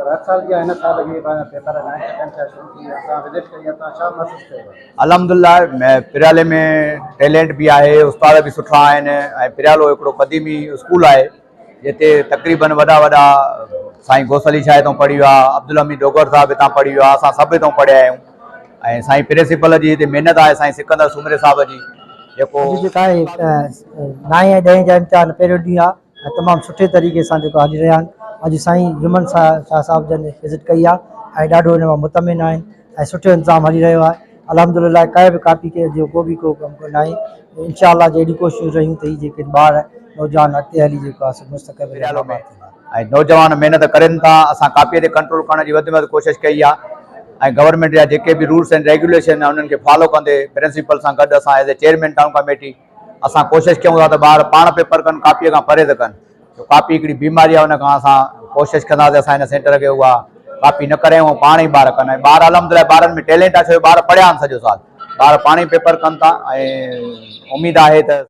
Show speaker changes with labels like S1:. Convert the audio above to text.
S1: हर साल जी हिन साल जी पेपर 9th 10th शुरू थी असां विजिट कई त छा महसूस कयो?
S2: अल्हम्दुलिल्लाह मैं पिराले में टैलेंट भी आहे, उस्ताद भी सुठा आहिनि ऐं पिरालो हिकिड़ो क़दीमी स्कूल आहे जिते तक़रीबन वॾा वॾा साईं गोसली शाह हितां पढ़ी वियो आहे, अब्दुल हमीद डोगर साहिबु हितां पढ़ी वियो आहे, असां सभु हितां पढ़िया आहियूं ऐं साईं प्रिंसिपल जी हिते महिनत आहे साईं सिकंदर सुमरे साहिब जी जेको
S3: जेका आहे 9 ऐं 10 जा इम्तिहान पहिरियों ॾींहुं आहे ऐं तमामु सुठे तरीक़े सां जेको हाज़िर रहिया आहिनि। अॼु साईं जुमन शाह साहिब जन विज़िट कई आहे ऐं ॾाढो हिन मां मुतमिन आहिनि ऐं सुठो इंतिज़ाम हली रहियो आहे। अल्हम्दुलिल्लाह काई बि कापी के जो को कमु न आहे। इंशाअल्लाह जहिड़ी कोशिशूं रहियूं त जेके ॿार नौजवान अॻिते हली जेको आहे मुस्तक़बिल में
S2: ऐं नौजवान महिनत करनि था। असां कापीअ ते कंट्रोल करण जी वधि में वधि कोशिशि कई आहे ऐं गवर्नमेंट जा जेके बि रूल्स एंड रेगुलेशन आहे उन्हनि खे फॉलो कंदे प्रिंसिपल सां गॾु असां as a chairman town committee असां कोशिशि कयूं था त ॿार पाण पेपर कनि, कापीअ खां परहेज़ कनि। छो कापी हिकिड़ी बीमारी आहे, हुन खां असां कोशिशि कंदासीं असां हिन सेंटर खे उहा कापी न करे ऐं पाण ई ॿार कनि। ऐं ॿार अल्हम्दुलिल्लाह ॿारनि में टैलेंट आहे, छो ॿार पढ़िया आहिनि सॼो साल, ॿार पाण ई पेपर कनि था ऐं उमेदु आहे त